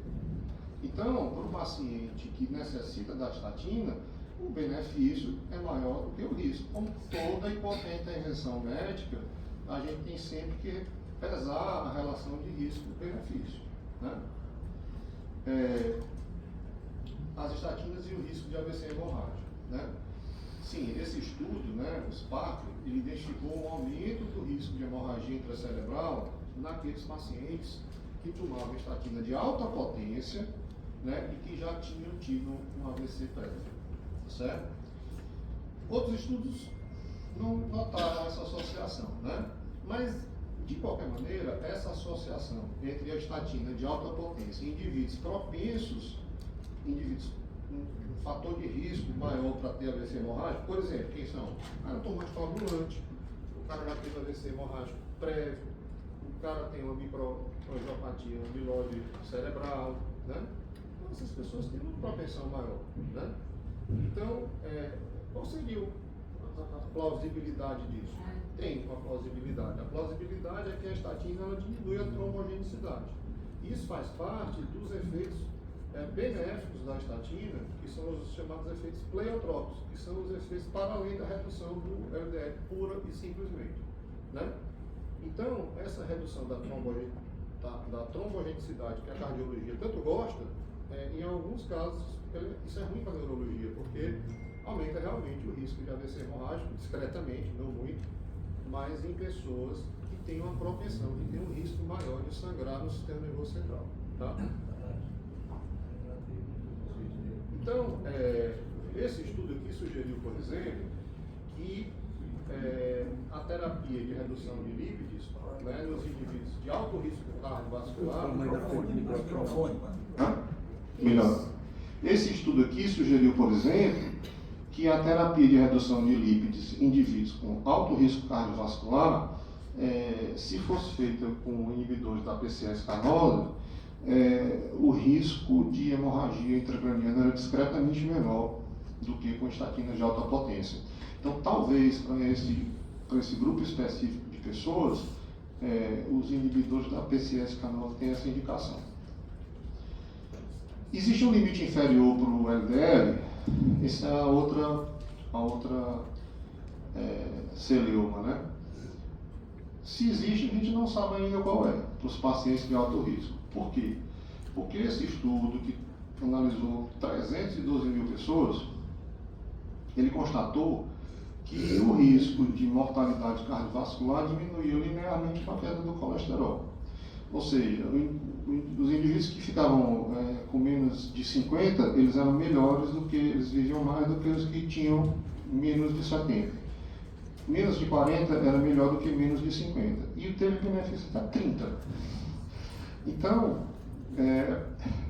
Então, para o paciente que necessita da estatina, o benefício é maior do que o risco. Como toda e qualquer intervenção médica, a gente tem sempre que pesar a relação de risco-benefício, né? As estatinas e o risco de AVC hemorrágico, né? Sim, esse estudo, né, o SPARC, ele identificou um aumento do risco de hemorragia intracerebral naqueles pacientes que tomavam estatina de alta potência, né, e que já tinham tido um AVC prévio, certo? Outros estudos não notaram essa associação, né? Mas, de qualquer maneira, essa associação entre a estatina de alta potência e indivíduos propensos, indivíduos com um fator de risco maior para ter AVC hemorrágico, por exemplo, quem são? O cara toma anticoagulante, o cara já teve AVC hemorrágico prévio, o cara tem uma microangiopatia, uma amilose cerebral, né? Então, essas pessoas têm uma propensão maior, né? Então, qual seria a plausibilidade disso? Tem uma plausibilidade. A plausibilidade é que a estatina ela diminui a trombogenicidade. Isso faz parte dos efeitos benéficos da estatina, que são os chamados efeitos pleiotrópicos, que são os efeitos para além da redução do LDL pura e simplesmente, né? Então, essa redução da trombogenicidade que a cardiologia tanto gosta, em alguns casos, isso é ruim para a neurologia, porque aumenta realmente o risco de AVC hemorrágico, discretamente, não muito, mas em pessoas que têm uma propensão, que têm um risco maior de sangrar no sistema nervoso central, tá? Então, esse estudo aqui sugeriu, por exemplo, que a terapia de redução de lípides, né, nos indivíduos de alto risco cardiovascular... Melhor. Esse estudo aqui sugeriu, por exemplo, que a terapia de redução de lípides em indivíduos com alto risco cardiovascular, se fosse feita com inibidores da PCSK9, o risco de hemorragia intracraniana era discretamente menor do que com estatinas de alta potência. Então, talvez para esse grupo específico de pessoas, os inibidores da PCSK9 tenham essa indicação. Existe um limite inferior para o LDL? Essa é a outra celeuma, né? Se existe, a gente não sabe ainda qual é, para os pacientes de alto risco. Por quê? Porque esse estudo, que analisou 312 mil pessoas, ele constatou que o risco de mortalidade cardiovascular diminuiu linearmente com a queda do colesterol. Ou seja, os indivíduos que ficavam com menos de 50, eles eram melhores do que, eles viviam mais do que os que tinham menos de 70. menos de 40 era melhor do que menos de 50. E teve benefício até 30. Então,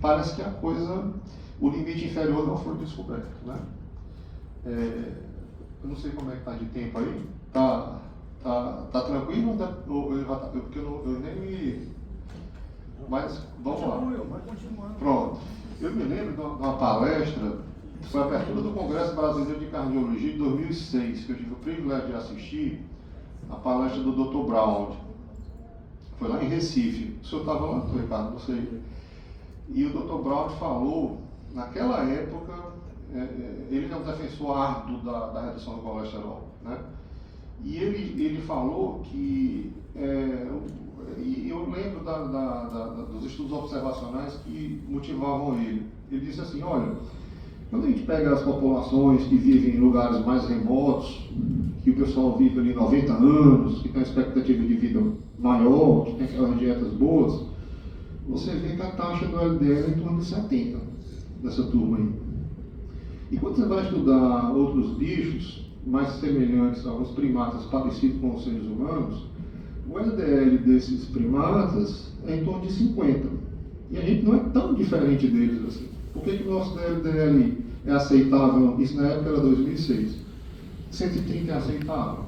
parece que a coisa, o limite inferior não foi descoberto, né? Eu não sei como é que está de tempo aí. Tá tranquilo? Porque eu nem me... Mas vamos lá. Vai continuando. Pronto. Eu me lembro de uma palestra, foi a abertura do Congresso Brasileiro de Cardiologia de 2006, que eu tive o privilégio de assistir a palestra do Dr. Brown. Foi lá em Recife. O senhor estava lá, Ricardo? Não sei. E o Dr. Brown falou, naquela época, ele é um defensor árduo da redução do colesterol, né? E ele falou que, e eu lembro dos estudos observacionais que motivavam ele. Ele disse assim, olha, quando a gente pega as populações que vivem em lugares mais remotos, que o pessoal vive ali 90 anos, que tem uma expectativa de vida maior, que tem aquelas dietas boas, você vê que a taxa do LDL é em torno de 70, dessa turma aí. E quando você vai estudar outros bichos, mais semelhantes a alguns primatas parecidos com os seres humanos, o LDL desses primatas é em torno de 50. E a gente não é tão diferente deles assim. Por que o nosso LDL é aceitável? Isso na época era 2006. 130 é aceitável.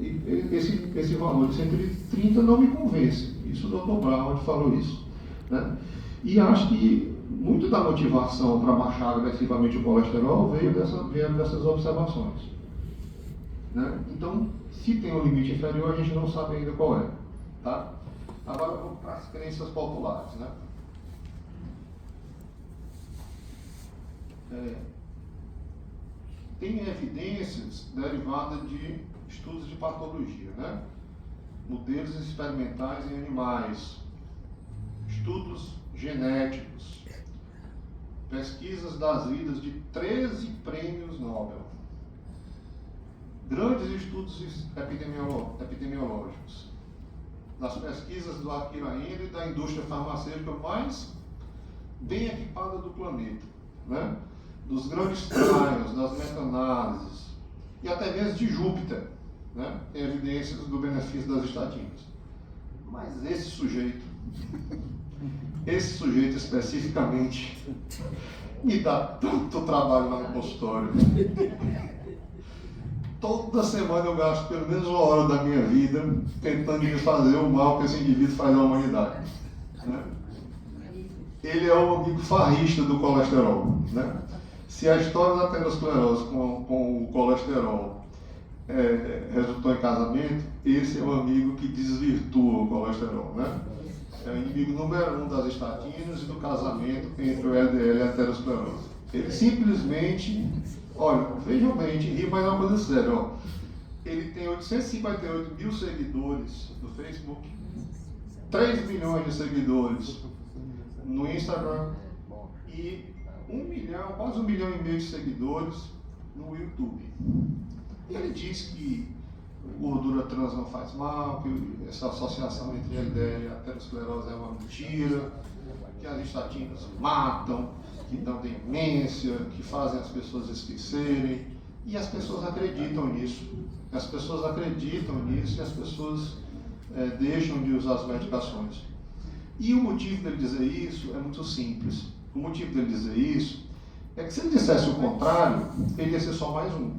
E esse valor de 130 não me convence. Isso o Dr. Brown falou isso, né? E acho que muito da motivação para baixar agressivamente o colesterol veio dessas observações, né? Então, se tem um limite inferior, a gente não sabe ainda qual é, tá? Agora vamos para as crenças populares, né? Tem evidências derivadas de estudos de patologia, né? Modelos experimentais em animais, estudos genéticos, pesquisas das vidas de 13 prêmios Nobel, grandes estudos epidemiológicos, das pesquisas do Akira Endo e da indústria farmacêutica mais bem equipada do planeta, né? Dos grandes trials, das meta-análises e até mesmo de Júpiter, né? Tem evidências do benefício das estatinas. Mas esse sujeito especificamente me dá tanto trabalho lá no consultório. Toda semana eu gasto pelo menos 1 hora da minha vida tentando fazer o mal que esse indivíduo faz à humanidade, né? Ele é o amigo farrista do colesterol, né? Se a história da aterosclerose com o colesterol resultou em casamento, esse é o amigo que desvirtua o colesterol, né? É o inimigo número 1 das estatinas e do casamento entre o LDL e a aterosclerose. Ele simplesmente, olha, vejam bem, a gente ri, mas é uma coisa séria, ó. Ele tem 858 mil seguidores no Facebook, 3 milhões de seguidores no Instagram e 1 milhão, quase 1,5 milhão de seguidores no YouTube. E ele diz que gordura trans não faz mal, que essa associação entre LDL e aterosclerose é uma mentira, que as estatinas matam, que dão demência, que fazem as pessoas esquecerem. E as pessoas acreditam nisso. As pessoas acreditam nisso e as pessoas deixam de usar as medicações. E o motivo dele dizer isso é muito simples. O motivo dele dizer isso é que se ele dissesse o contrário, ele ia ser só mais um,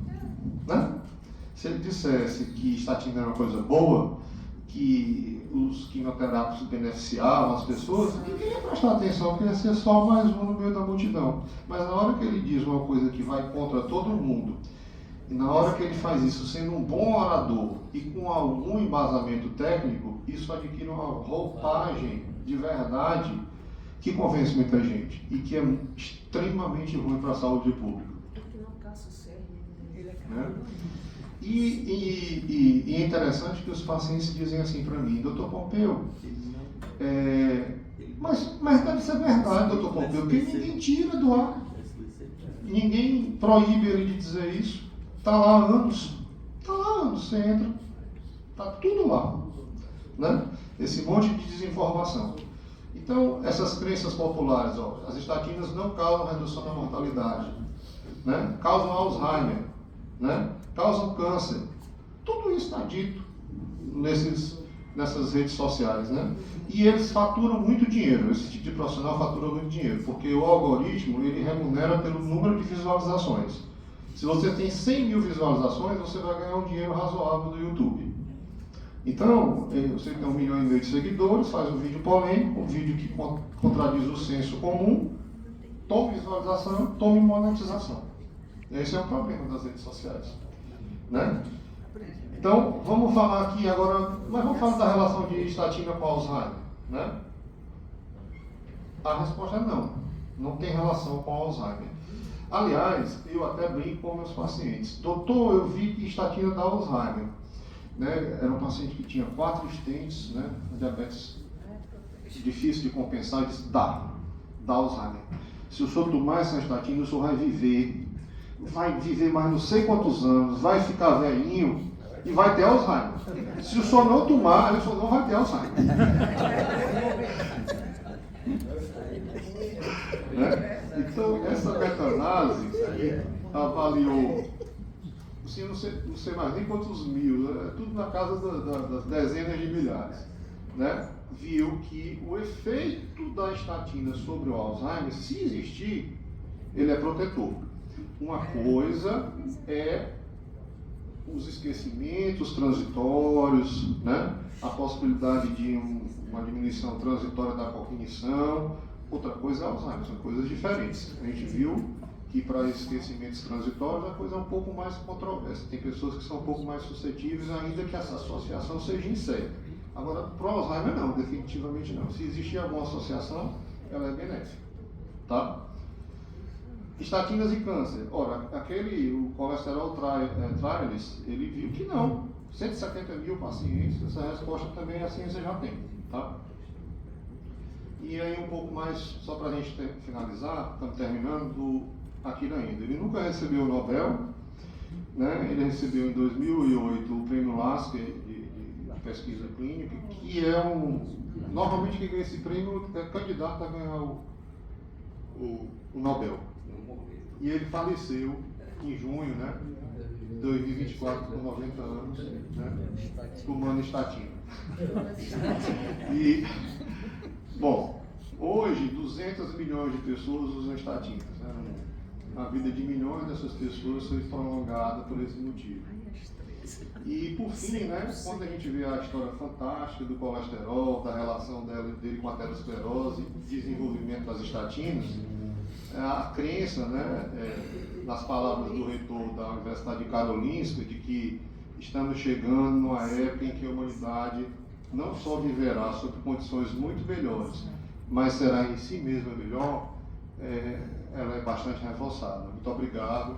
né? Se ele dissesse que estatina era uma coisa boa, que os quimioterápicos beneficiavam as pessoas, ninguém ia prestar atenção, porque ia ser só mais um no meio da multidão. Mas na hora que ele diz uma coisa que vai contra todo mundo, e na hora que ele faz isso sendo um bom orador e com algum embasamento técnico, isso adquire uma roupagem de verdade que convence muita gente e que é extremamente ruim para a saúde pública. Né? E é interessante que os pacientes dizem assim para mim, doutor Pompeu, mas deve ser verdade, doutor Pompeu, porque ninguém tira do ar, ninguém proíbe ele de dizer isso, está lá há anos, você entra, está tudo lá, né? Esse monte de desinformação. Então, essas crenças populares, ó, as estatinas não causam redução da mortalidade, né? Causam Alzheimer. né? Causam câncer. Tudo isso está dito nessas redes sociais, né? E eles faturam muito dinheiro, esse tipo de profissional fatura muito dinheiro, porque o algoritmo, ele remunera pelo número de visualizações. Se você tem 100 mil visualizações, você vai ganhar um dinheiro razoável do YouTube. Então, você tem 1,5 milhão de seguidores, faz um vídeo polêmico, um vídeo que contradiz o senso comum, tome visualização, tome monetização. Esse é o problema das redes sociais, né? Então, vamos falar aqui agora, mas vamos falar da relação de estatina com Alzheimer, né? A resposta é não, não tem relação com Alzheimer. Aliás, eu até brinco com meus pacientes. Doutor, eu vi que estatina dá Alzheimer. Né? Era um paciente que tinha 4 stents, né? Diabetes difícil de compensar, e disse, dá Alzheimer. Se o senhor tomar essa estatina, o senhor vai viver mais não sei quantos anos, vai ficar velhinho e vai ter Alzheimer. Se o senhor não tomar, o senhor não vai ter Alzheimer. Né? Então, essa meta-análise avaliou, assim, não sei mais nem quantos mil, é tudo na casa das dezenas de milhares, né? Viu que o efeito da estatina sobre o Alzheimer, se existir, ele é protetor. Uma coisa é os esquecimentos transitórios, né? A possibilidade de uma diminuição transitória da cognição. Outra coisa é Alzheimer, são coisas diferentes. A gente viu que para esquecimentos transitórios a coisa é um pouco mais controversa. Tem pessoas que são um pouco mais suscetíveis, ainda que essa associação seja incerta. Agora, para o Alzheimer não, definitivamente não. Se existir alguma associação, ela é benéfica. Tá? Estatinas e câncer. Ora, o colesterol trialist, ele viu que não. 170 mil pacientes, essa resposta também a ciência já tem. Tá? E aí um pouco mais, só para a gente finalizar, estamos terminando, do Akira Endo. Ele nunca recebeu o Nobel, né? Ele recebeu em 2008 o prêmio Lasker de pesquisa clínica, que é normalmente quem ganha esse prêmio é candidato a ganhar o Nobel. E ele faleceu em junho, né, de 2024, com 90 anos, né, tomando estatina. E, bom, hoje 200 milhões de pessoas usam estatinas. Né? A vida de milhões dessas pessoas foi prolongada por esse motivo. E por fim, né, quando a gente vê a história fantástica do colesterol, da relação dele com a aterosclerose, desenvolvimento das estatinas, a crença, né, nas palavras do reitor da Universidade de Karolinska, de que estamos chegando numa época em que a humanidade não só viverá sob condições muito melhores, mas será em si mesma melhor, ela é bastante reforçada. Muito obrigado.